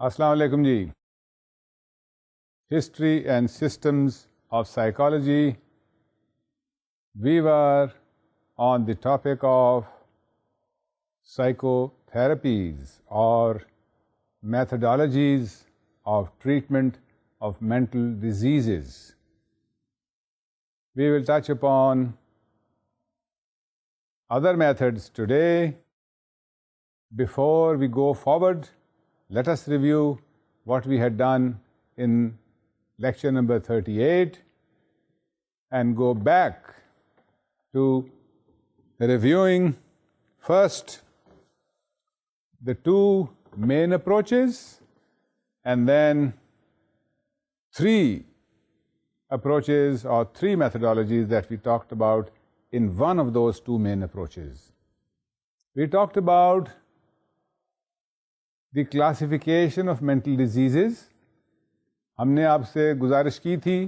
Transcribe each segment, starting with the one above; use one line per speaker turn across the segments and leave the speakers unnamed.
Assalamu alaikum ji. History and systems of psychology. We were on the topic of psychotherapies or methodologies of treatment of mental diseases. We will touch upon other methods today. Before we go forward, let us review what we had done in lecture number 38 and go back to reviewing first the two main approaches and then three approaches or three methodologies that we talked about in one of those two main approaches. We talked about the classification of mental diseases. हमने आपसे गुजारिश की थी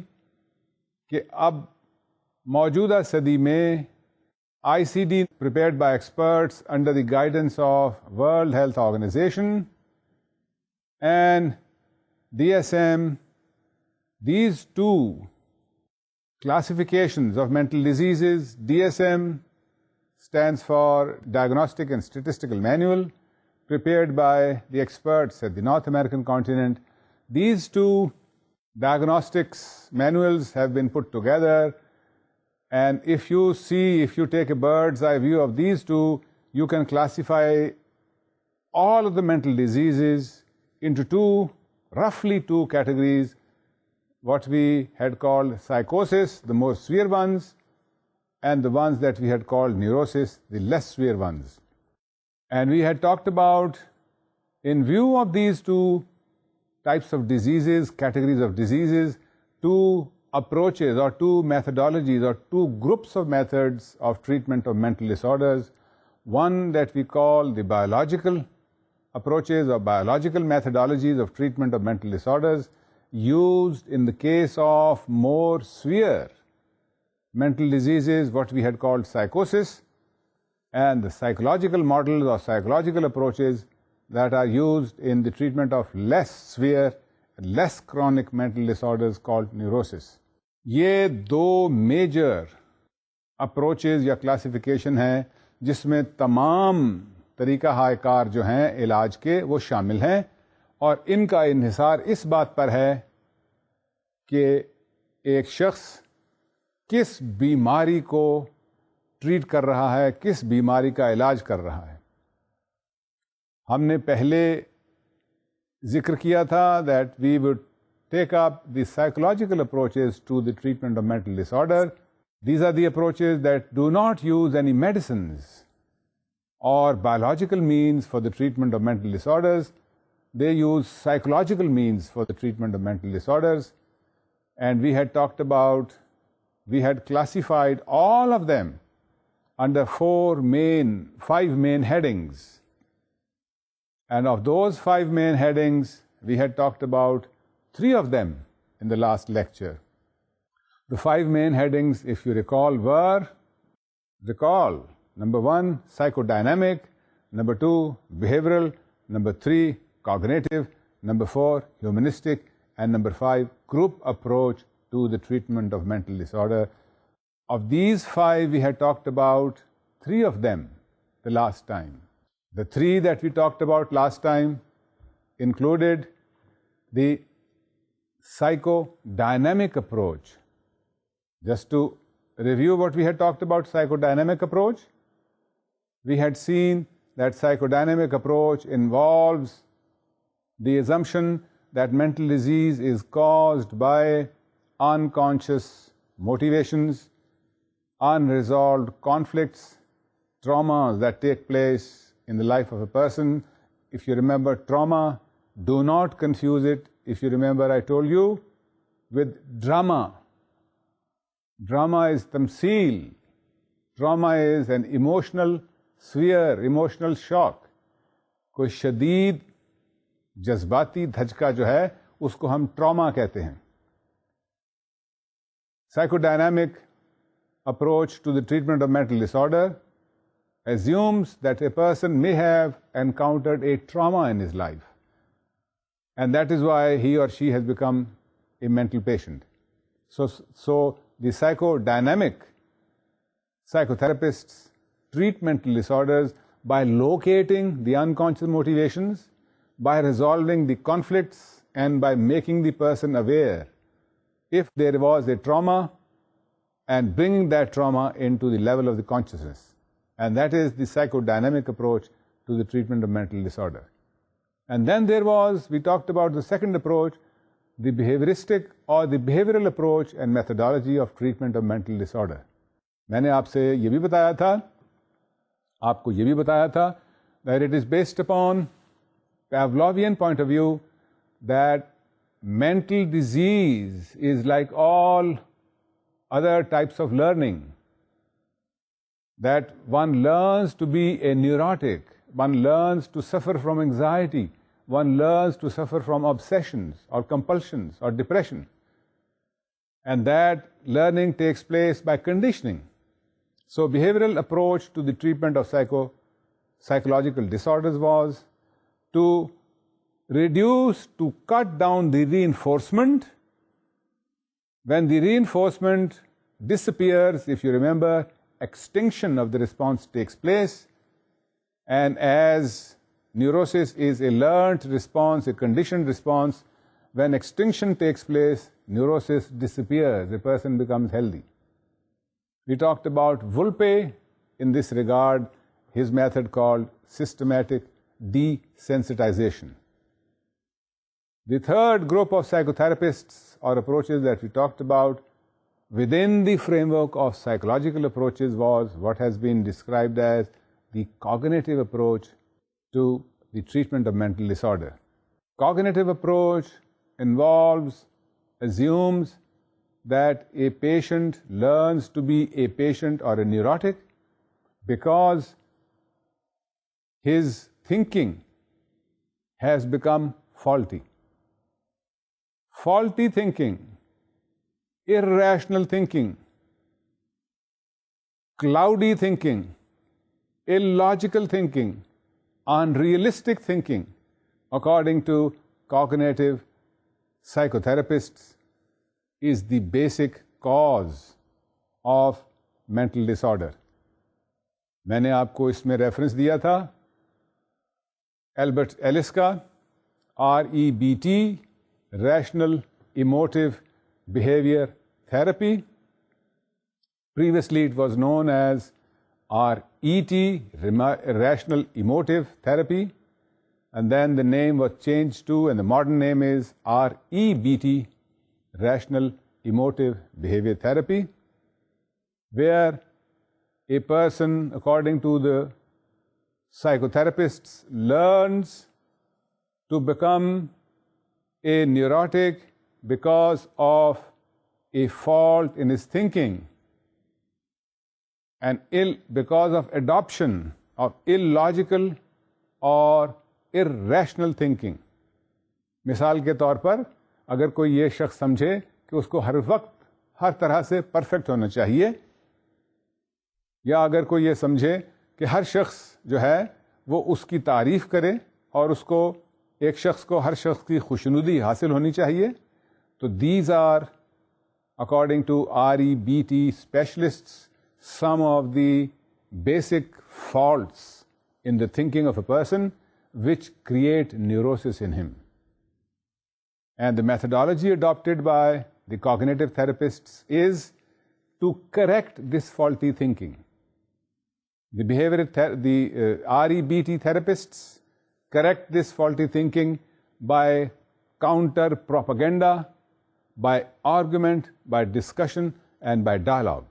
कि अब मौजूदा सदी में ICD prepared by experts under the guidance of World Health Organization and DSM, these two classifications of mental diseases, DSM stands for Diagnostic and Statistical Manual, prepared by the experts at the North American continent. These two diagnostics manuals have been put together, and if you take a bird's eye view of these two, you can classify all of the mental diseases into roughly two categories, what we had called psychosis, the more severe ones, and the ones that we had called neurosis, the less severe ones. And we had talked about, in view of these two types of diseases, categories of diseases, two approaches or two methodologies or two groups of methods of treatment of mental disorders. One that we call the biological approaches or biological methodologies of treatment of mental disorders, used in the case of more severe mental diseases, what we had called psychosis, and the psychological models or psychological approaches that are used in the treatment of less severe, less chronic mental disorders called neurosis. ये दो major approaches या classification हैं जिसमें तमाम तरीका हायकार जो हैं इलाज के वो शामिल हैं, और इनका इन्हिसार इस बात पर है कि एक शख्स किस बीमारी को ट्रीट कर रहा है, किस बीमारी का इलाज कर रहा है. हमने पहले जिक्र किया था that we would take up the psychological approaches to the treatment of mental disorder. These are the approaches that do not use any medicines or biological means for the treatment of mental disorders. They use psychological means for the treatment of mental disorders. And we had classified all of them under five main headings. And of those five main headings, we had talked about three of them in the last lecture. The five main headings, if you recall, were, number one, psychodynamic, number two, behavioral, number three, cognitive, number four, humanistic, and number five, group approach to the treatment of mental disorder. Of these five, we had talked about three of them the last time. The three that we talked about last time included the psychodynamic approach. Just to review what we had talked about psychodynamic approach, we had seen that psychodynamic approach involves the assumption that mental disease is caused by unconscious motivations, unresolved conflicts, traumas that take place in the life of a person. If you remember trauma, do not confuse it, if you remember I told you, with drama. Drama is tamsil. Trauma is an emotional sphere, emotional shock. कोई शदीद जज्बाती धचका जो है उसको हम trauma कहते हैं. Psychodynamic approach to the treatment of mental disorder assumes that a person may have encountered a trauma in his life, and that is why he or she has become a mental patient. So the psychodynamic psychotherapists treat mental disorders by locating the unconscious motivations, by resolving the conflicts, and by making the person aware if there was a trauma and bringing that trauma into the level of the consciousness. And that is the psychodynamic approach to the treatment of mental disorder. And then we talked about the second approach, the behavioristic or the behavioral approach and methodology of treatment of mental disorder. मैंने आपसे ये भी बताया था, आपको ये भी बताया था, that it is based upon Pavlovian point of view that mental disease is like all other types of learning, that one learns to be a neurotic, one learns to suffer from anxiety, one learns to suffer from obsessions or compulsions or depression, and that learning takes place by conditioning. So behavioral approach to the treatment of psychological disorders was to reduce, to cut down the reinforcement. When the reinforcement disappears, if you remember, extinction of the response takes place, and as neurosis is a learned response, a conditioned response, when extinction takes place, neurosis disappears, the person becomes healthy. We talked about Volpe in this regard, his method called systematic desensitization. The third group of psychotherapists or approaches that we talked about within the framework of psychological approaches was what has been described as the cognitive approach to the treatment of mental disorder. Cognitive approach assumes that a patient learns to be a patient or a neurotic because his thinking has become faulty. Faulty thinking, irrational thinking, cloudy thinking, illogical thinking, unrealistic thinking, according to cognitive psychotherapists, is the basic cause of mental disorder. मैंने आपको इसमें reference दिया था Albert Alice का REBT, Rational Emotive Behavior Therapy. Previously it was known as RET, Rational Emotive Therapy, and then the name was changed to, and the modern name is REBT, Rational Emotive Behavior Therapy, where a person, according to the psychotherapists, learns to become a neurotic because of a fault in his thinking and because of adoption of illogical or irrational thinking. मिसाल के तौर पर अगर कोई ये शख्स समझे कि उसको हर वक्त हर तरह से परफेक्ट होना चाहिए, या अगर कोई ये समझे कि हर शख्स जो है वो उसकी तारीफ करे और उसको एक शख्स को हर शख्स की खुशनुदी हासिल होनी चाहिए, तो these are, according to REBT specialists, some of the basic faults in the thinking of a person which create neurosis in him. And the methodology adopted by the cognitive therapists is to correct this faulty thinking. The REBT therapists correct this faulty thinking by counter propaganda, by argument, by discussion, and by dialogue.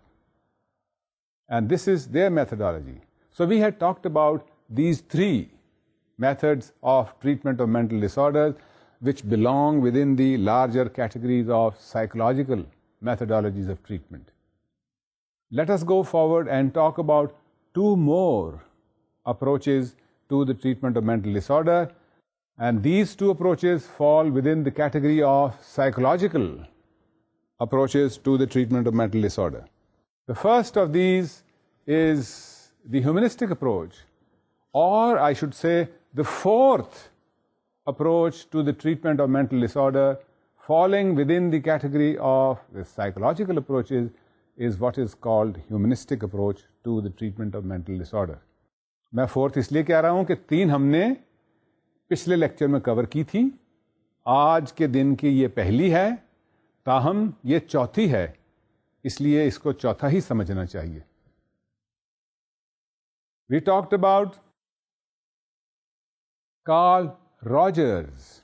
And this is their methodology. So we had talked about these three methods of treatment of mental disorders, which belong within the larger categories of psychological methodologies of treatment. Let us go forward and talk about two more approaches to the treatment of mental disorder, and these two approaches fall within the category of psychological approaches to the treatment of mental disorder. The first of these is the humanistic approach, or I should say the fourth approach to the treatment of mental disorder, falling within the category of the psychological approaches, is what is called humanistic approach to the treatment of mental disorder. मैं fourth इसलिए कह रहा हूं कि तीन हमने पिछले lecture में कवर की थी, आज के दिन की ये पहली है, ताहम ये चौथी है, इसलिए इसको चौथा ही समझना चाहिए. We talked about Carl Rogers.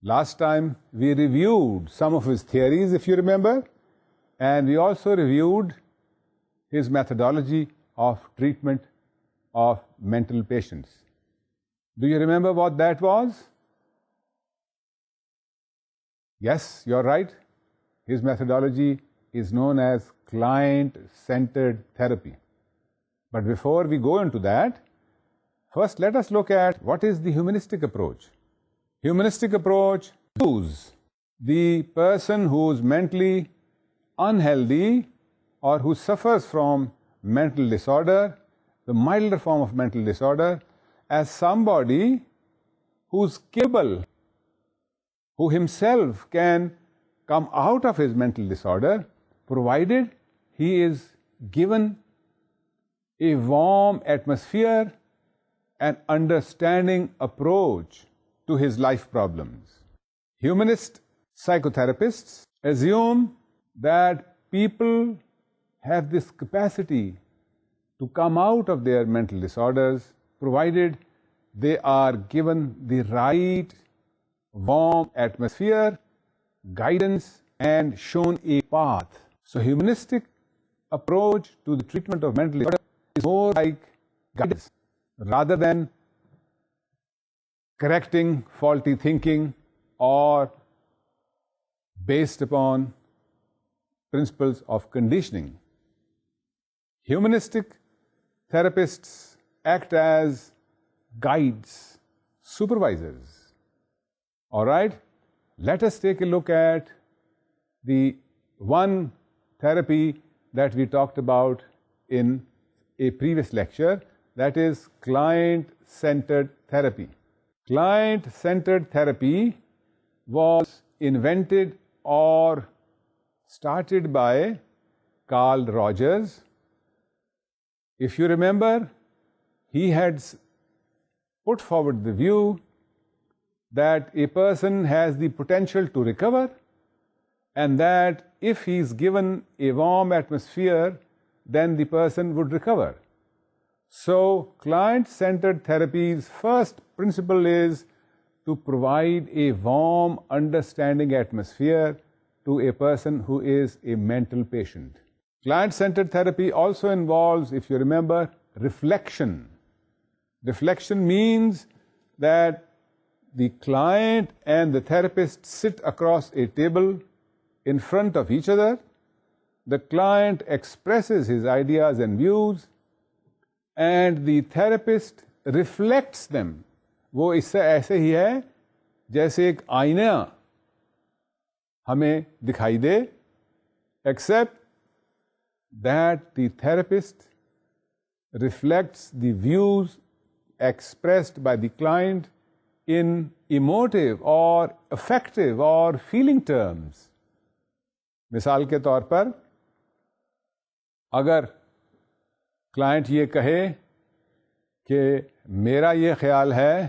Last time we reviewed some of his theories, if you remember, and we also reviewed his methodology of treatment of mental patients. Do you remember what that was? Yes, you're right. His methodology is known as client-centered therapy. But before we go into that, first let us look at what is the humanistic approach. Humanistic approach views the person who is mentally unhealthy or who suffers from mental disorder, the milder form of mental disorder, as somebody who's capable, who himself can come out of his mental disorder, provided he is given a warm atmosphere and understanding approach to his life problems. Humanist psychotherapists assume that people have this capacity to come out of their mental disorders, provided they are given the right warm atmosphere, guidance, and shown a path. So humanistic approach to the treatment of mental disorder is more like guidance rather than correcting faulty thinking or based upon principles of conditioning. Humanistic therapists act as guides, supervisors. All right? Let us take a look at the one therapy that we talked about in a previous lecture, that is client-centered therapy. Client-centered therapy was invented or started by Carl Rogers. If you remember, he had put forward the view that a person has the potential to recover, and that if he is given a warm atmosphere, then the person would recover. So, client-centered therapy's first principle is to provide a warm, understanding atmosphere to a person who is a mental patient. Client-centered therapy also involves, if you remember, reflection. Reflection means that the client and the therapist sit across a table in front of each other. The client expresses his ideas and views, and the therapist reflects them. वो इससे ऐसे ही है जैसे एक आईना हमें दिखाई दे, except that the therapist reflects the views expressed by the client in emotive or affective or feeling terms. मिसाल के तौर पर अगर क्लाइंट ये कहे कि मेरा ये ख्याल है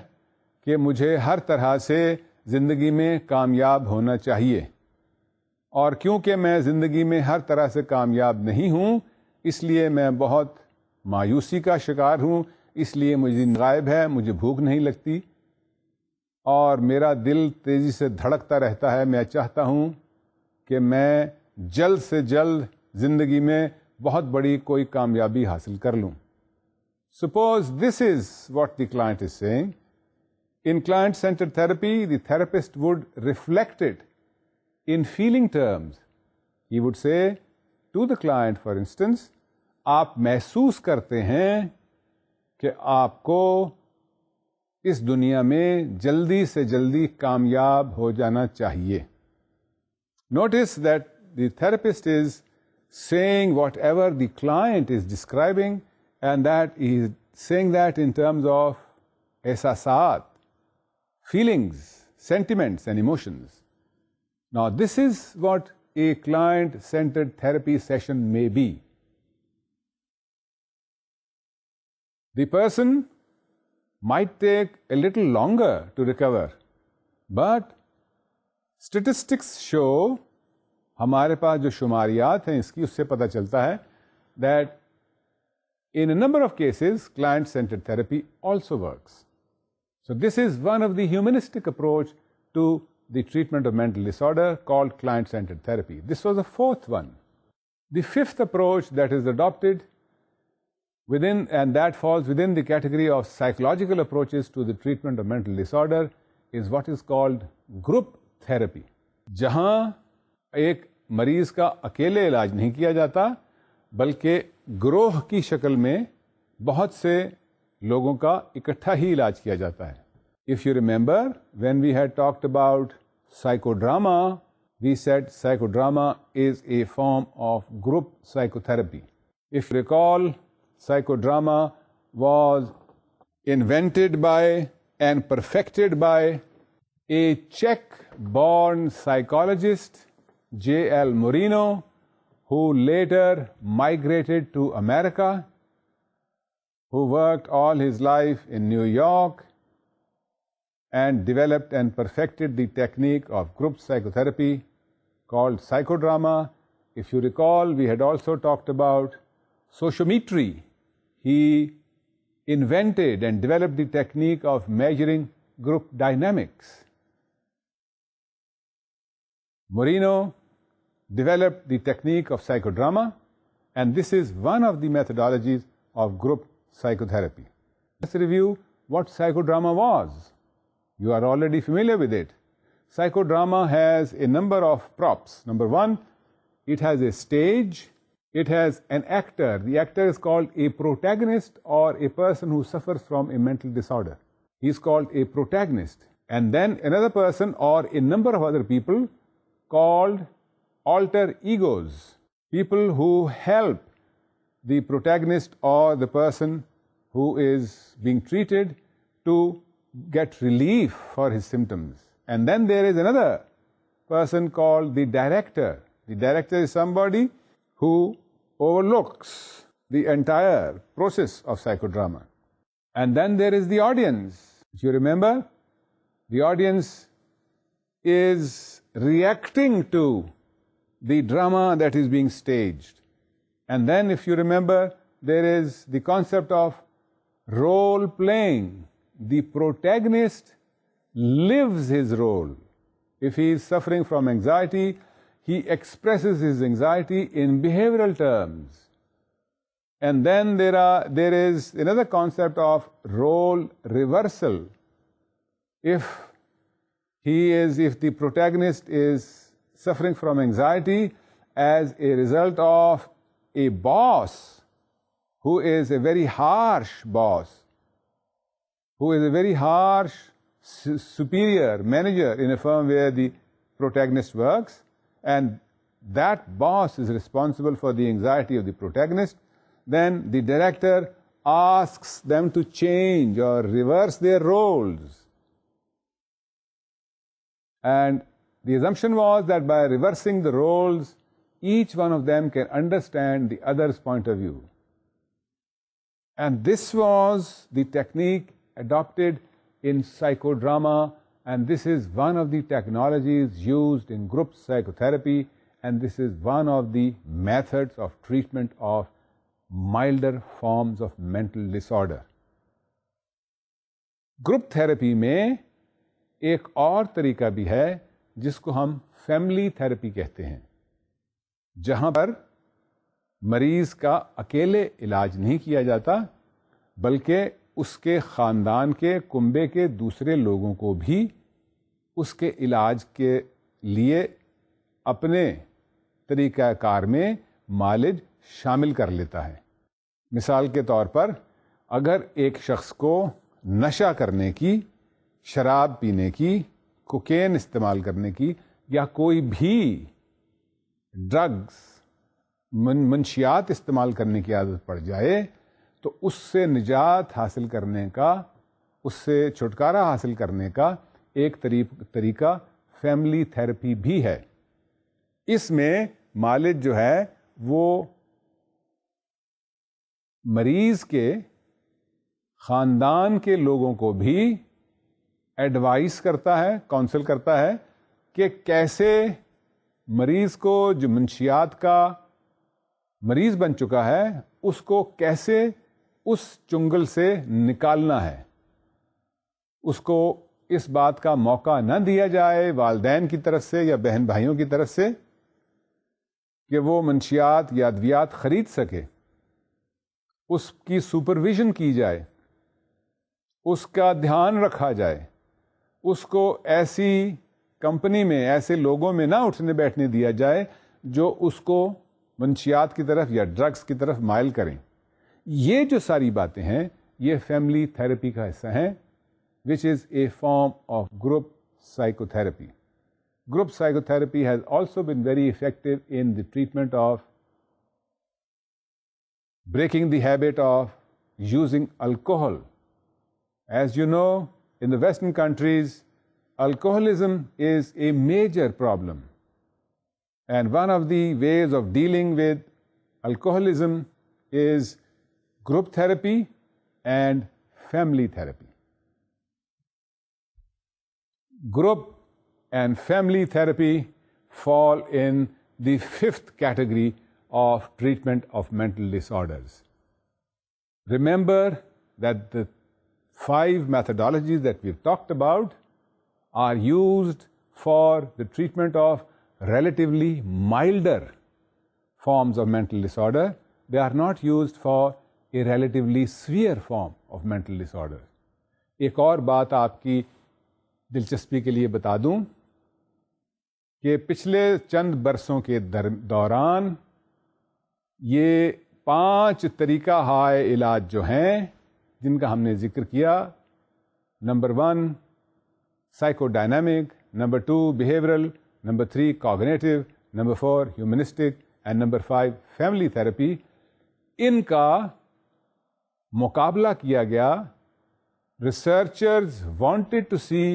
कि मुझे हर तरह से ज़िंदगी में कामयाब होना चाहिए, और क्योंकि मैं ज़िंदगी में हर तरह से कामयाब नहीं हूँ, इसलिए मैं बहुत मायूसी का शिकार हूँ, इसलिए मुझे नींद गायब है, मुझे भूख नहीं लगती और मेरा दिल तेज़ी से धड़कता रहता है. मैं चाहता हूँ कि मैं जल्द से जल्द जिंदगी में बहुत बड़ी कोई कामयाबी हासिल कर लूं. Suppose this is what the client is saying. In client-centered therapy, the therapist would reflect it in feeling terms. He would say to the client, for instance, आप महसूस करते हैं कि आपको इस दुनिया में जल्दी से जल्दी कामयाब हो जाना चाहिए. Notice that the therapist is saying whatever the client is describing, and that he is saying that in terms of ehsasat, feelings, sentiments and emotions. Now this is what a client-centered therapy session may be. The person might take a little longer to recover, but statistics show, हमारे पास जो शुमारियात हैं इसकी उससे पता चलता है that in a number of cases client-centered therapy also works. So this is one of the humanistic approach to the treatment of mental disorder called client-centered therapy. This was the fourth one. The fifth approach that is adopted within, and that falls within the category of psychological approaches to the treatment of mental disorder, is what is called group therapy. जहां एक मरीज का अकेले इलाज नहीं किया जाता बल्कि ग्रोह की शक्ल में बहुत से लोगों का इकट्ठा ही इलाज किया जाता है. If you remember, when we had talked about psychodrama, we said psychodrama is a form of group psychotherapy. If you recall, psychodrama was invented by and perfected by a Czech-born psychologist, J.L. Moreno, who later migrated to America, who worked all his life in New York and developed and perfected the technique of group psychotherapy called psychodrama. If you recall, we had also talked about sociometry. He invented and developed the technique of measuring group dynamics. Moreno developed the technique of psychodrama, and this is one of the methodologies of group psychotherapy. Let's review what psychodrama was. You are already familiar with it. Psychodrama has a number of props. Number one, it has a stage. It has an actor. The actor is called a protagonist, or a person who suffers from a mental disorder. He is called a protagonist. And then another person or a number of other people called alter egos, people who help the protagonist or the person who is being treated to get relief for his symptoms. And then there is another person called the director. The director is somebody who overlooks the entire process of psychodrama. And then there is the audience. If you remember, the audience is reacting to the drama that is being staged. And then, if you remember, there is the concept of role playing. The protagonist lives his role. If he is suffering from anxiety, he expresses his anxiety in behavioral terms. And then there is another concept of role reversal. If the protagonist is suffering from anxiety as a result of a boss who is a very harsh boss, who is a very harsh superior manager in a firm where the protagonist works, and that boss is responsible for the anxiety of the protagonist, then the director asks them to change or reverse their roles. And the assumption was that by reversing the roles, each one of them can understand the other's point of view. And this was the technique adopted in psychodrama, and this is one of the technologies used in group psychotherapy, and this is one of the methods of treatment of milder forms of mental disorder. Group therapy में एक और तरीका भी है जिसको हम family therapy कहते हैं. जहां पर मरीज का अकेले इलाज नहीं किया जाता, बल्कि उसके ख़ानदान के कुंबे के दूसरे लोगों को भी उसके इलाज के लिए अपने तरीक़ाकार में मालिज शामिल कर लेता है। मिसाल के तौर पर, अगर एक शख्स को नशा करने की, शराब पीने की, कोकेन इस्तेमाल करने की या कोई भी ड्रग्स मंशियात इस्तेमाल करने की आदत पड़ जाए, तो उससे निजात हासिल करने का, उससे छुटकारा हासिल करने का एक तरीका फैमिली थेरेपी भी है। इसमें मालिज जो है वो मरीज के ख़ानदान के लोगों को भी एडवाइस करता है, काउंसिल करता है कि कैसे मरीज को, जो मंशियात का मरीज बन चुका है, उसको कैसे उस चुंगल से निकालना है। उसको इस बात का मौका न दिया जाए वालिदैन की तरफ से या बहन भाइयों की तरफ से कि वो मंशियात या अद्वियात खरीद सके। उसकी सुपरविजन की जाए, उसका ध्यान रखा जाए, उसको ऐसी कंपनी में, ऐसे लोगों में ना उठने बैठने दिया जाए जो उसको मंशियात की तरफ या ड्रग्स की तरफ माइल करें। ये जो सारी बातें हैं, ये फैमिली थेरेपी का हिस्सा हैं, which is a form of group psychotherapy. Group psychotherapy has also been very effective in the treatment of breaking the habit of using alcohol. As you know, in the Western countries, alcoholism is a major problem. And one of the ways of dealing with alcoholism is group therapy and family therapy. Group and family therapy fall in the fifth category of treatment of mental disorders. Remember that the 5 methodologies that we've talked about are used for the treatment of relatively milder forms of mental disorder. They are not used for a relatively severe form of mental disorder. एक और बात आपकी दिलचस्पी के लिए बता दूं कि पिछले चंद बरसों के दौरान ये 5 तरीका हाय इलाज जो हैं, जिनका हमने जिक्र किया, number 1 psychodynamic, number 2 behavioural, number 3 cognitive, number 4 humanistic and number 5 family therapy, इनका मुकाबला किया गया। Researchers wanted to see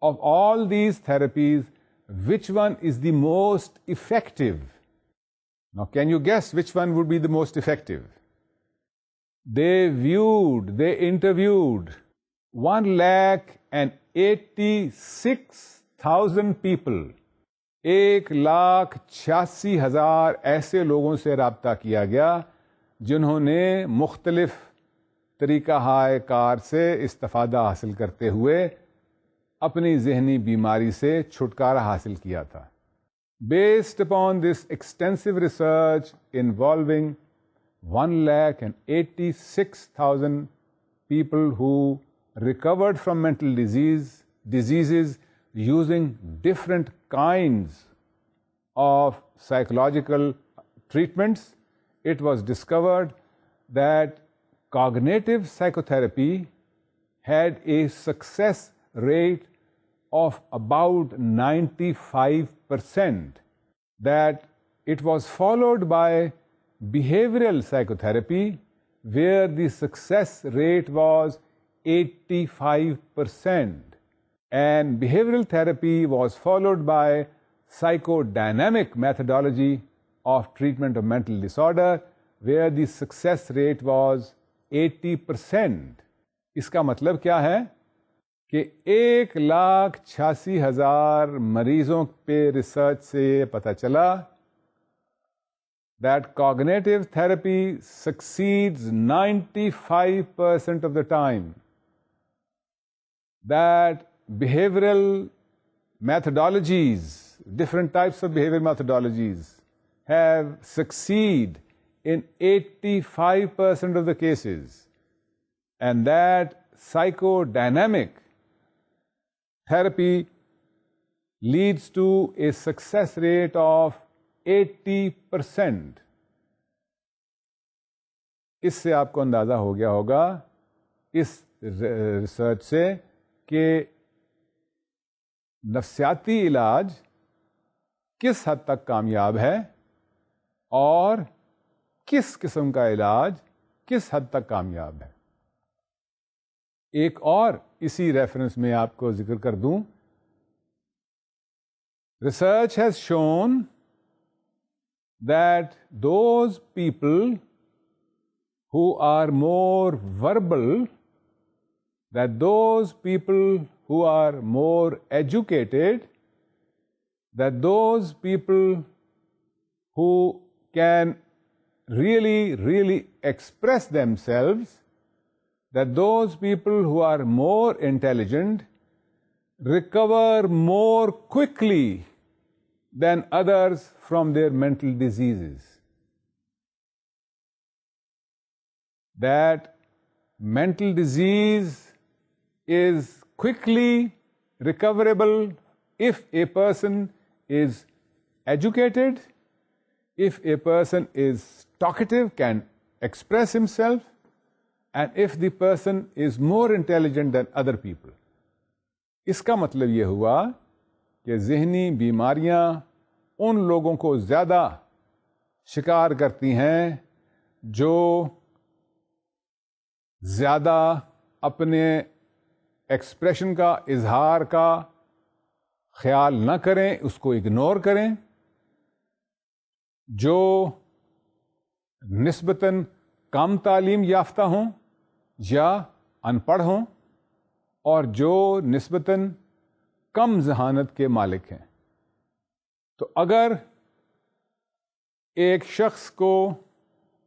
of all these therapies, which one is the most effective. Now, can you guess which one would be the most effective? They interviewed 1,86,000 people. 1,86,000 ऐसे लोगों से राब्ता किया गया जिन्होंने मुख्तलिफ तरीका हाय कार से इस्तिफादा हासिल करते हुए अपनी जहनी बीमारी से छुटकारा हासिल किया था। Based upon this extensive research involving 1,86,000 people who recovered from mental diseases using different kinds of psychological treatments, it was discovered that cognitive psychotherapy had a success rate of about 95%, that it was followed by behavioral psychotherapy where the success rate was 85%, and behavioral therapy was followed by psychodynamic methodology of treatment of mental disorder where the success rate was 80%. इसका मतलब क्या है कि 1,86,000 मरीजों पे research से पता चला that cognitive therapy succeeds 95% of the time, that behavioral methodologies, different types of behavioral methodologies have succeed in 85% of the cases, and that psychodynamic therapy leads to a success rate of 80%. इससे आपको अंदाजा हो गया होगा इस research से कि नफ्सियाती इलाज किस हद तक कामयाब है और किस किस्म का इलाज किस हद तक कामयाब है. एक और इसी रेफरेंस में आपको जिक्र कर दूं. Research has shown that those people who are more verbal, that those people who are more educated, that those people who can really express themselves, that those people who are more intelligent recover more quickly than others from their mental diseases. That mental disease is quickly recoverable if a person is educated, if a person is talkative, can express himself, and if the person is more intelligent than other people. इसका मतलब ये हुआ कि ज़हनी बीमारियां उन लोगों को ज़्यादा शिकार करती हैं जो ज़्यादा अपने एक्सप्रेशन का, इजहार का ख्याल न करें, उसको इग्नोर करें, जो निस्बतन कम तालीम याफ्ता हों या अनपढ़ हों, और जो निस्बतन कम जहानत के मालिक हैं. तो अगर एक शख्स को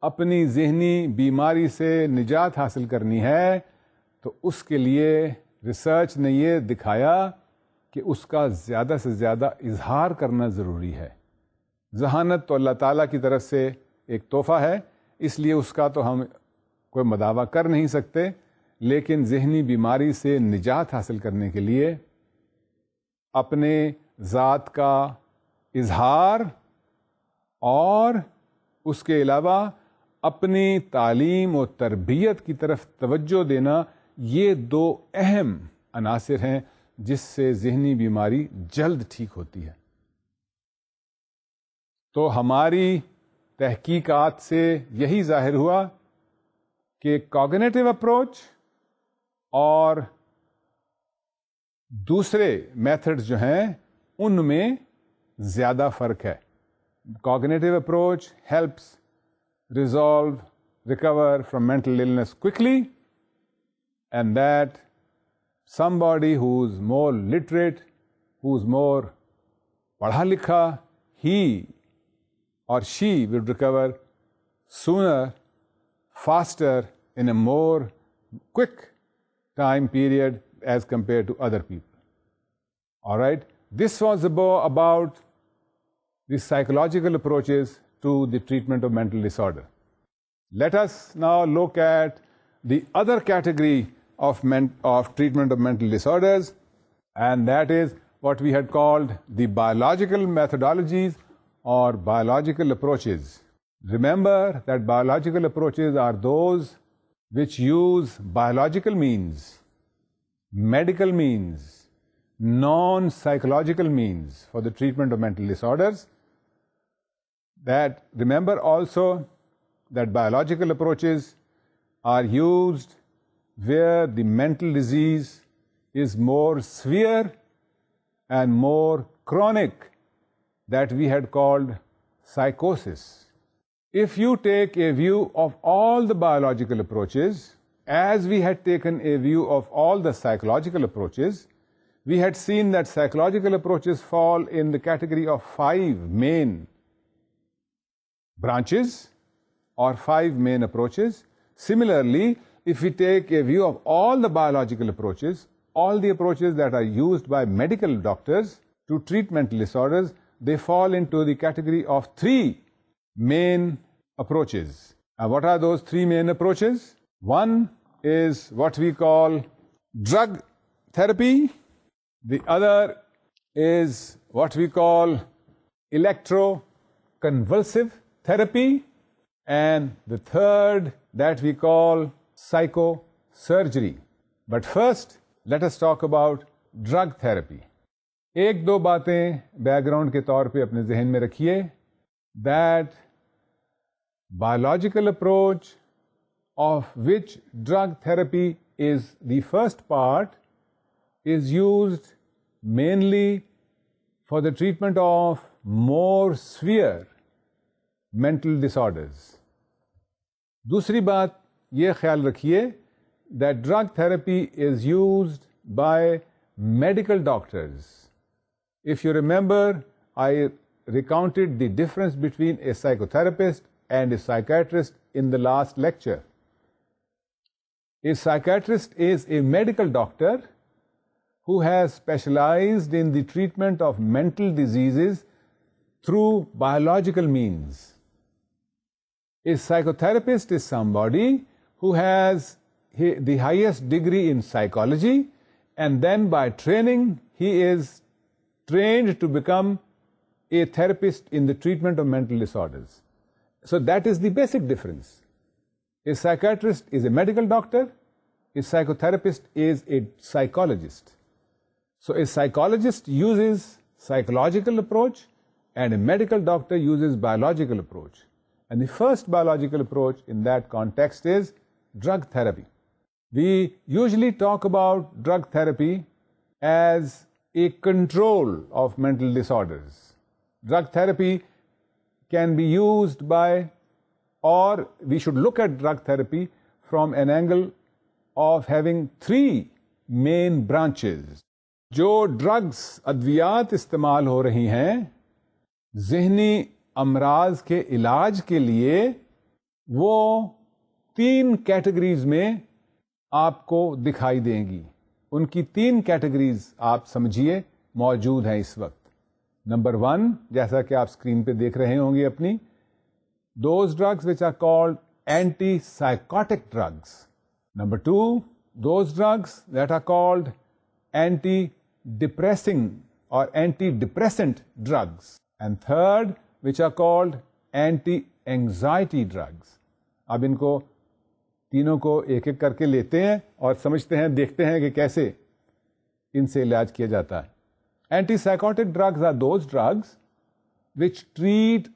अपनी ज़हनी बीमारी से निजात हासिल करनी है तो उसके लिए रिसर्च ने ये दिखाया कि उसका ज़्यादा से ज़्यादा इजहार करना ज़रूरी है. जहानत तो अल्लाह ताला की तरफ से एक तोहफ़ा है, इसलिए उसका तो हम कोई मदावा कर नहीं सकते, लेकिन ज़हनी बीमारी से निजात हासिल करने के लिए अपने ज़ात का इजहार और उसके अलावा अपनी तालीम और तरबियत की तरफ तवज्जो देना, ये दो अहम अनासिर हैं जिससे ज़हनी बीमारी जल्द ठीक होती है. तो हमारी तहकीकात से यही ज़ाहिर हुआ कि कॉग्निटिव अप्रोच और दूसरे मेथड्स जो हैं उनमें ज़्यादा फ़र्क है. Cognitive approach helps resolve, recover from mental illness quickly, and that somebody who's more literate, who's more padha likha, he or she will recover sooner, faster, in a more quick time period as compared to other people. All right, this was about the psychological approaches to the treatment of mental disorder. Let us now look at the other category of treatment of mental disorders, and that is what we had called the biological methodologies or biological approaches. Remember that biological approaches are those which use biological means, medical means, non-psychological means for the treatment of mental disorders. That remember also that biological approaches are used where the mental disease is more severe and more chronic, that we had called psychosis. If you take a view of all the biological approaches, as we had taken a view of all the psychological approaches, we had seen that psychological approaches fall in the category of 5 main branches or 5 main approaches. Similarly, if we take a view of all the biological approaches, all the approaches that are used by medical doctors to treat mental disorders, they fall into the category of 3 main approaches. What are those three main approaches? One is what we call drug therapy. The other is what we call electroconvulsive therapy. And the third that we call psychosurgery. But first, let us talk about drug therapy. एक दो बातें background के तौर पे अपने जहन में रखिए. That biological approach of which drug therapy is the first part is used mainly for the treatment of more severe mental disorders. दूसरी बात ये ख्याल रखिए that drug therapy is used by medical doctors. If you remember, I recounted the difference between a psychotherapist and a psychiatrist in the last lecture. A psychiatrist is a medical doctor who has specialized in the treatment of mental diseases through biological means. A psychotherapist is somebody who has the highest degree in psychology, and then by training he is trained to become a therapist in the treatment of mental disorders. So that is the basic difference. A psychiatrist is a medical doctor, a psychotherapist is a psychologist. So a psychologist uses psychological approach and a medical doctor uses biological approach. And the first biological approach in that context is drug therapy. We usually talk about drug therapy as a control of mental disorders. Drug therapy can be used by, or we should look at drug therapy from an angle of having three main branches. जो drugs अद्वियात इस्तेमाल हो रही हैं ज़हनी अमराज के इलाज के लिए, वो तीन कैटेगरीज में आपको दिखाई देंगी. उनकी तीन कैटेगरीज आप समझिए मौजूद हैं इस वक्त. नंबर वन, जैसा कि आप स्क्रीन पे देख रहे होंगे अपनी, those drugs which are called antipsychotic drugs. Number two, those drugs that are called antidepressing or antidepressant drugs. And third, which are called anti-anxiety drugs. अब इनको तीनों को एक एक करके लेते हैं और समझते हैं, देखते हैं कि कैसे इनसे इलाज किया जाता है. Antipsychotic drugs are those drugs which treat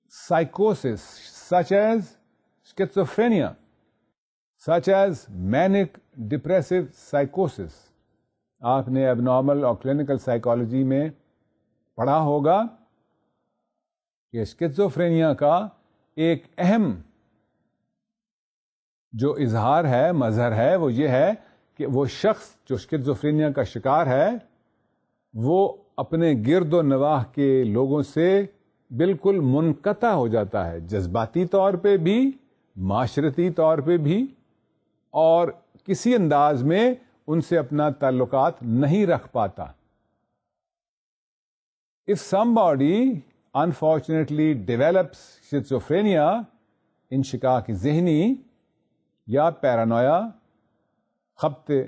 psychosis such as schizophrenia, such as manic depressive psychosis. आपने abnormal और clinical psychology में पढ़ा होगा कि schizophrenia का एक अहम जो इजहार है, मजहर है, वो ये है कि वो शख्स जो schizophrenia का शिकार है वो अपने गिरदो नवाह के लोगों से बिल्कुल मुनक़ता हो जाता है, जज्बाती तौर पे भी, माशरती तौर पे भी, और किसी अंदाज में उनसे अपना ताल्लुकात नहीं रख पाता. If somebody unfortunately develops schizophrenia, इंशिकाक ज़हनी या पैरानोया, खब्ते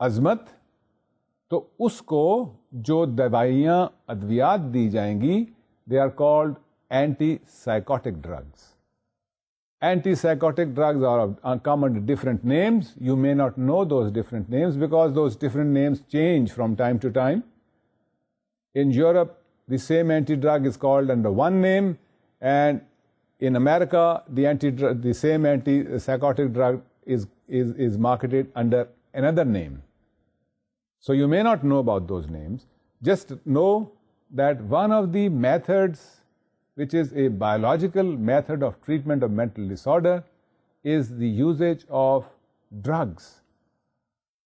अज़मत, तो उसको जो दवाइयाँ अद्वियात दी जाएंगी, they are called antipsychotic drugs. Antipsychotic drugs are come under different names. You may not know those different names because those different names change from time to time. In Europe, the same anti-drug is called under one name, and in America, the same antipsychotic drug is marketed under another name. So you may not know about those names. Just know that one of the methods, which is a biological method of treatment of mental disorder, is the usage of drugs.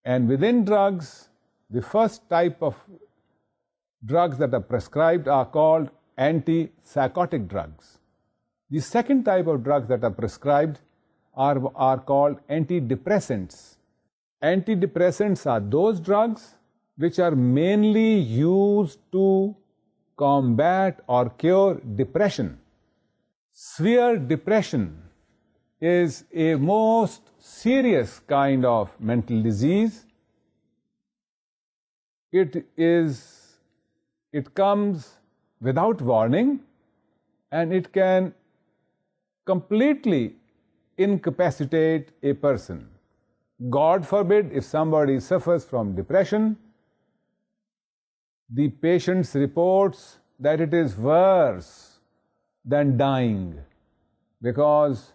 And within drugs, the first type of drugs that are prescribed are called antipsychotic drugs. The second type of drugs that are prescribed are called antidepressants. Antidepressants are those drugs which are mainly used to combat or cure depression. Severe depression is a most serious kind of mental disease. It comes without warning, and it can completely incapacitate a person. God forbid, if somebody suffers from depression, the patient reports that it is worse than dying, because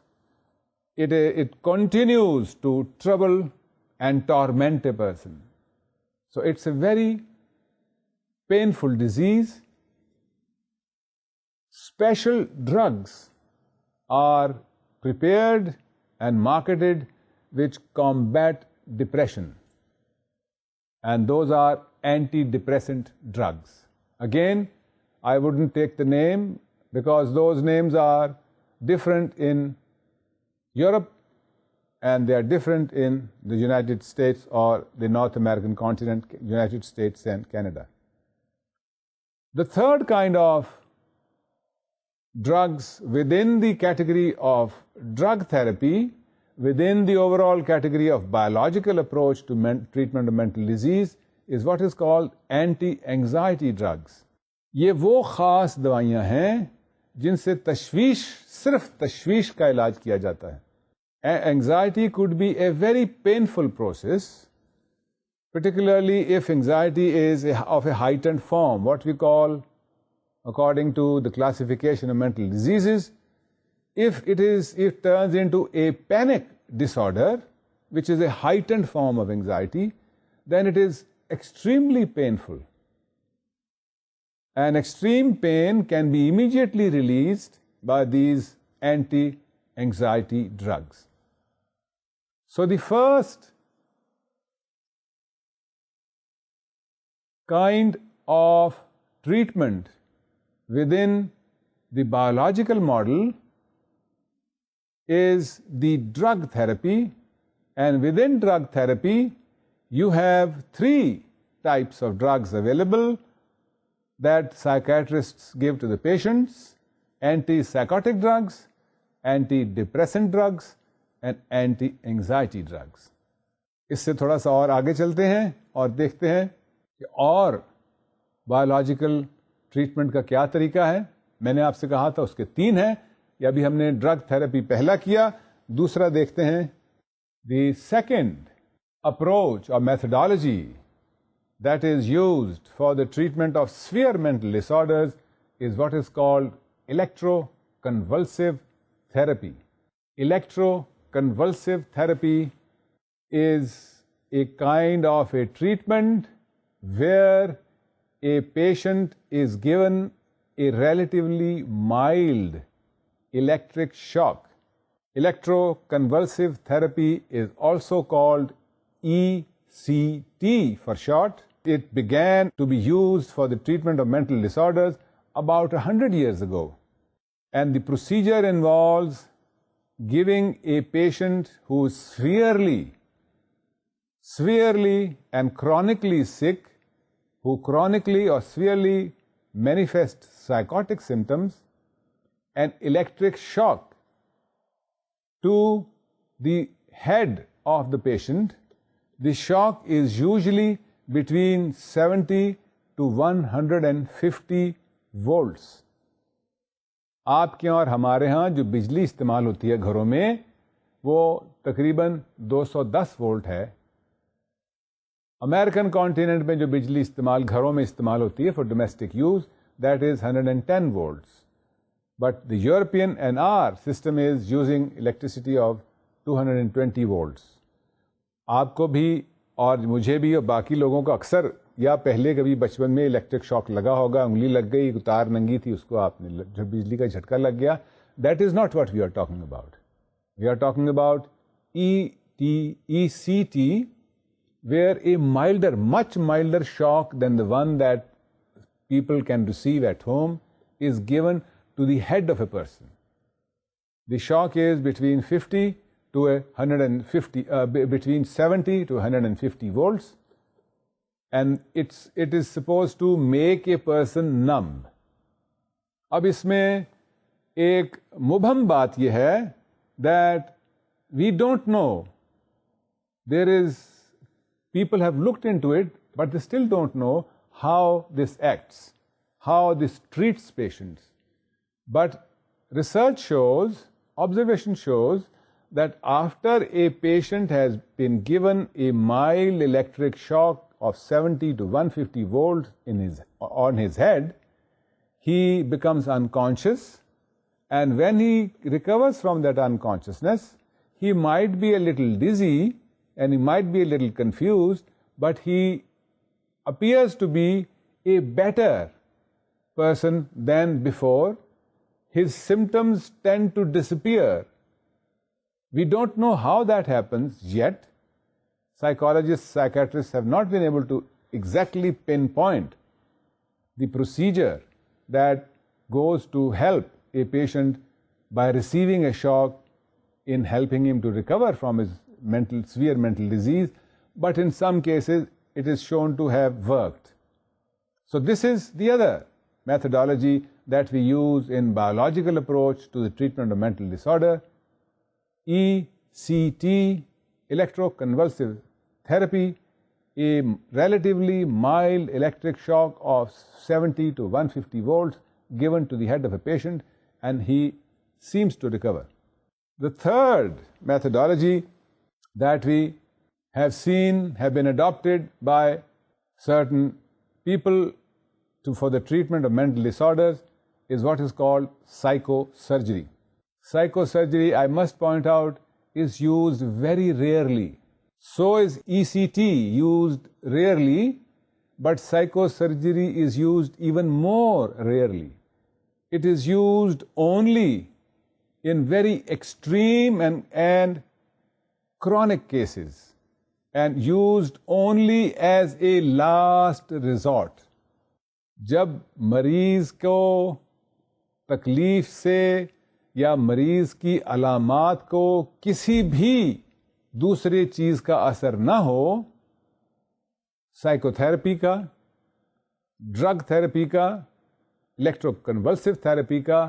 it continues to trouble and torment a person. So it's a very painful disease. Special drugs are prepared and marketed which combat depression, and those are antidepressant drugs. Again, I wouldn't take the name because those names are different in Europe and they are different in the United States or the North American continent, United States and Canada. The third kind of drugs within the category of drug therapy, within the overall category of biological approach to treatment of mental disease, is what is called anti-anxiety drugs. ये वो खास दवाइयाँ हैं जिनसे तशवीश, सिर्फ तशवीश का इलाज किया जाता है. Anxiety could be a very painful process, particularly if anxiety is of a heightened form, what we call, according to the classification of mental diseases, if it turns into a panic disorder, which is a heightened form of anxiety, then it is extremely painful. And extreme pain can be immediately released by these anti-anxiety drugs. So the first kind of treatment within the biological model is the drug therapy, and within drug therapy you have three types of drugs available that psychiatrists give to the patients: antipsychotic drugs, antidepressant drugs and anti-anxiety drugs. इससे थोड़ा सा और आगे चलते हैं और देखते हैं कि और बायोलॉजिकल ट्रीटमेंट का क्या तरीका है. मैंने आपसे कहा था उसके तीन हैं. या अभी हमने ड्रग थेरेपी पहला किया, दूसरा देखते हैं. The second approach or methodology that is used for the treatment of severe mental disorders is what is called electroconvulsive therapy. Electroconvulsive therapy is a kind of a treatment where a patient is given a relatively mild electric shock. Electroconvulsive therapy is also called ECT for short. It began to be used for the treatment of mental disorders about 100 years ago. And the procedure involves giving a patient who is severely and chronically sick, who chronically or severely manifests psychotic symptoms, an electric shock to the head of the patient. The shock is usually between 70 to 150 volts. आपके और हमारे यहाँ जो बिजली इस्तेमाल होती है घरों में वो तकरीबन 210 वोल्ट है. अमेरिकन कॉन्टिनेंट में जो बिजली इस्तेमाल घरों में इस्तेमाल होती है for domestic use, that is 110 volts. But the European and our system is using electricity of 220 volts. आपको भी और मुझे भी और बाकी लोगों को अक्सर या पहले कभी बचपन में इलेक्ट्रिक शॉक लगा होगा, उंगली लग गई, तार नंगी थी, उसको आपने जो बिजली का झटका लग गया. That is not what we are talking about. We are talking about ECT, where a milder, much milder shock than the one that people can receive at home is given to the head of a person. The shock is between 50 to 150, between 70 to 150 volts, and it is supposed to make a person numb. अब इसमें एक मुबहम बात यह है that we don't know. People have looked into it, but they still don't know how this acts, how this treats patients. But research shows, observation shows, that after a patient has been given a mild electric shock of 70 to 150 volts on his head, he becomes unconscious, and when he recovers from that unconsciousness, he might be a little dizzy and he might be a little confused, but he appears to be a better person than before. His symptoms tend to disappear. We don't know how that happens yet. Psychologists, psychiatrists have not been able to exactly pinpoint the procedure that goes to help a patient by receiving a shock in helping him to recover from his severe mental disease, but in some cases it is shown to have worked. So this is the other methodology that we use in biological approach to the treatment of mental disorder. ECT, electroconvulsive therapy, a relatively mild electric shock of 70 to 150 volts given to the head of a patient, and he seems to recover. The third methodology that we have seen have been adopted by certain people for the treatment of mental disorders is what is called psychosurgery. Psychosurgery, I must point out, is used very rarely. So is ECT used rarely, but psychosurgery is used even more rarely. It is used only in very extreme and chronic cases, and used only as a last resort. जब मरीज को तकलीफ से या मरीज की अलामात को किसी भी दूसरे चीज का असर ना हो, साइकोथेरेपी का, ड्रग थेरेपी का, इलेक्ट्रोकन्वल्सिव थेरेपी का,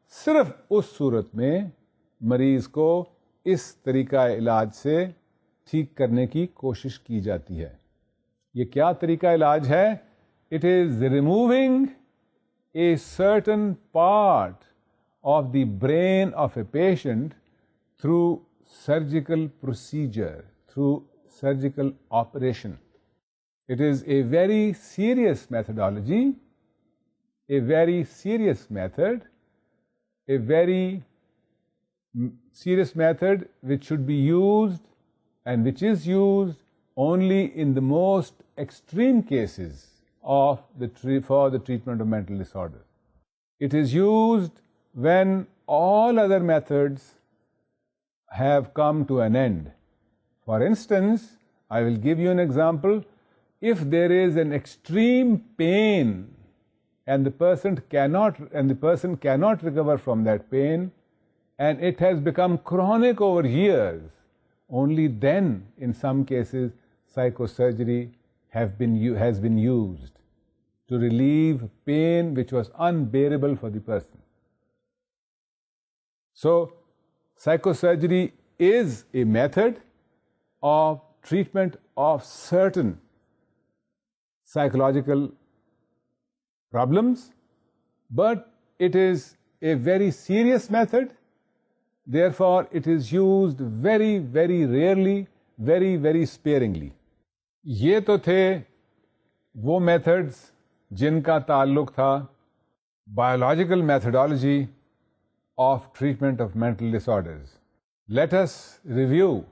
सिर्फ उस सूरत में मरीज को इस तरीका इलाज से ठीक करने की कोशिश की जाती है. ये क्या तरीका इलाज है? It is removing a certain part of the brain of a patient through surgical procedure, through surgical operation. It is a very serious methodology, a very serious method, a very serious method which should be used and which is used only in the most extreme cases for the treatment of mental disorders. It is used when all other methods have come to an end. For instance, I will give you an example. If there is an extreme pain and the person cannot recover from that pain, and it has become chronic over years, only then, in some cases, psychosurgery has been used to relieve pain which was unbearable for the person. So, psychosurgery is a method of treatment of certain psychological problems, but it is a very serious method. Therefore, it is used very, very rarely, very, very sparingly. ये तो थे वो methods जिनका ताल्लुक था biological methodology of treatment of mental disorders. Let us review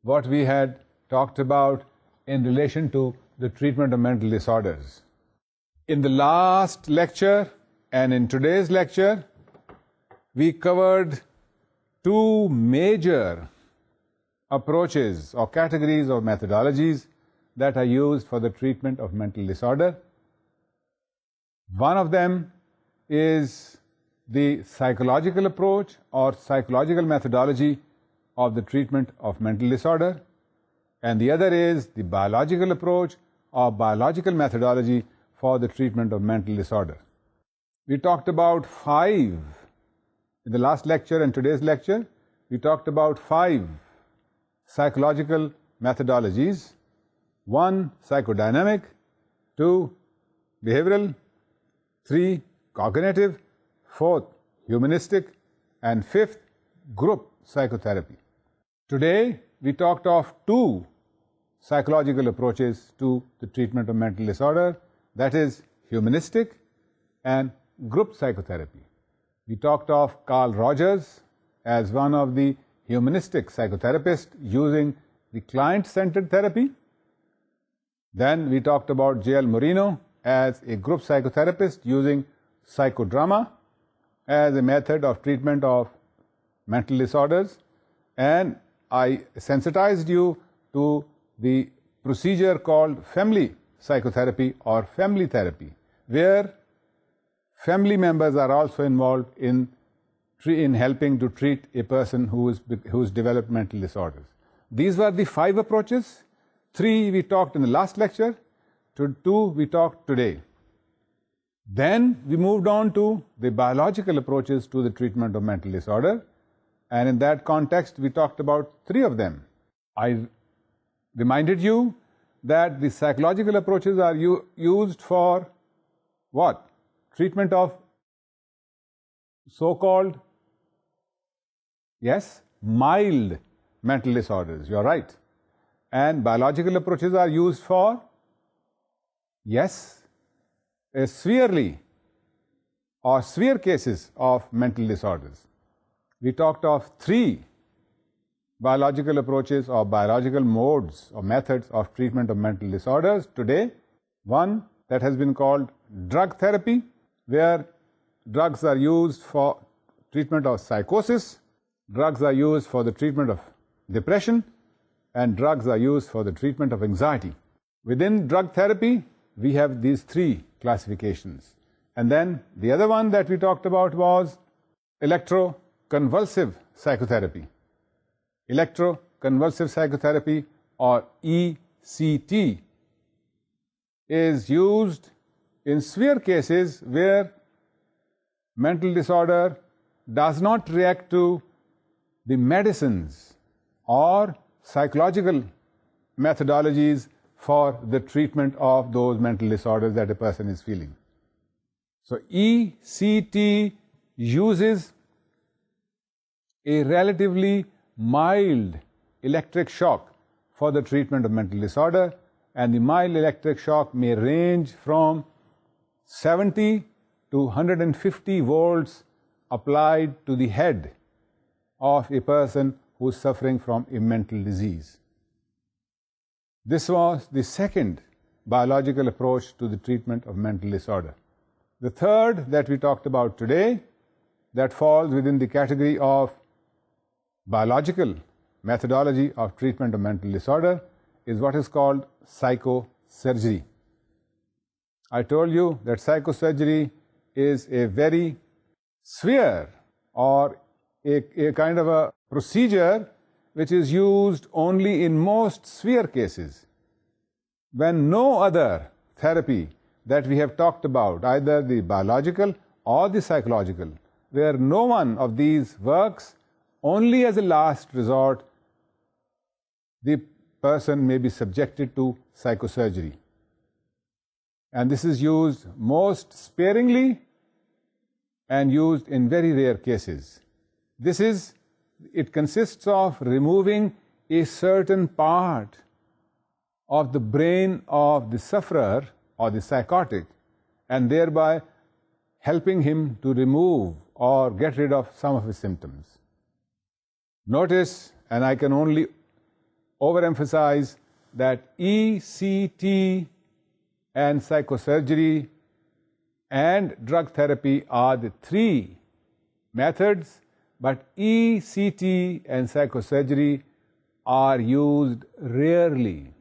what we had talked about in relation to the treatment of mental disorders. In the last lecture and in today's lecture, we covered two major approaches or categories of methodologies that are used for the treatment of mental disorder. One of them is the psychological approach or psychological methodology of the treatment of mental disorder, and the other is the biological approach or biological methodology for the treatment of mental disorder. We talked about 5 In the last lecture and today's lecture, we talked about 5 psychological methodologies. 1, psychodynamic. 2, behavioral. 3, cognitive. 4th, humanistic. And 5th, group psychotherapy. Today, we talked of 2 psychological approaches to the treatment of mental disorder, that is, humanistic and group psychotherapy. We talked of Carl Rogers as one of the humanistic psychotherapists using the client-centered therapy. Then we talked about J.L. Moreno as a group psychotherapist using psychodrama as a method of treatment of mental disorders. And I sensitized you to the procedure called family psychotherapy or family therapy, where family members are also involved in helping to treat a person who's developed mental disorders. These were the 5 approaches. 3 we talked in the last lecture, 2 we talked today. Then we moved on to the biological approaches to the treatment of mental disorder, and in that context we talked about 3 of them. I reminded you that the psychological approaches are used for what? Treatment of so-called, yes, mild mental disorders. You're right. And biological approaches are used for, yes, severely or severe cases of mental disorders. We talked of 3 biological approaches or biological modes or methods of treatment of mental disorders today. 1 that has been called drug therapy, where drugs are used for treatment of psychosis, drugs are used for the treatment of depression, and drugs are used for the treatment of anxiety. Within drug therapy, we have these 3 classifications. And then the other one that we talked about was electroconvulsive psychotherapy. Electroconvulsive psychotherapy, or ECT, is used in severe cases where mental disorder does not react to the medicines or psychological methodologies for the treatment of those mental disorders that a person is feeling. So ECT uses a relatively mild electric shock for the treatment of mental disorder, and the mild electric shock may range from 70 to 150 volts applied to the head of a person who is suffering from a mental disease. This was the second biological approach to the treatment of mental disorder. The third that we talked about today, that falls within the category of biological methodology of treatment of mental disorder, is what is called psychosurgery. I told you that psychosurgery is a very severe or a kind of a procedure which is used only in most severe cases, when no other therapy that we have talked about, either the biological or the psychological, where no one of these works, only as a last resort, the person may be subjected to psychosurgery. And this is used most sparingly and used in very rare cases. It consists of removing a certain part of the brain of the sufferer or the psychotic, and thereby helping him to remove or get rid of some of his symptoms. Notice, and I can only overemphasize, that ECT and psychosurgery and drug therapy are the 3 methods, but ECT and psychosurgery are used rarely.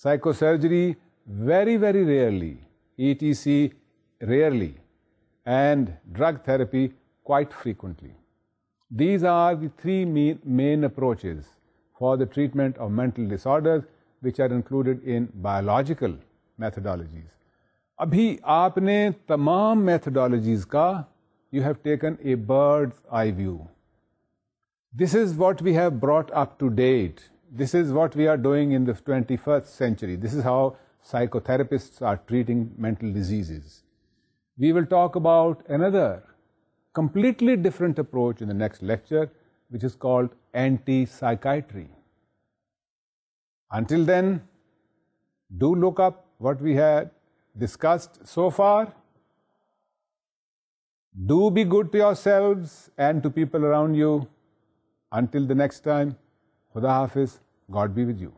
Psychosurgery very, very rarely, ETC rarely, and drug therapy quite frequently. These are the 3 main approaches for the treatment of mental disorders which are included in biological methodologies. अभी आपने तमाम methodologies का you have taken a bird's eye view. This is what we have brought up to date. This is what we are doing in the 21st century. This is how psychotherapists are treating mental diseases. We will talk about another completely different approach in the next lecture, which is called anti-psychiatry. Until then, do look up what we had discussed so far. Do be good to yourselves and to people around you. Until the next time, Khuda Hafiz, God be with you.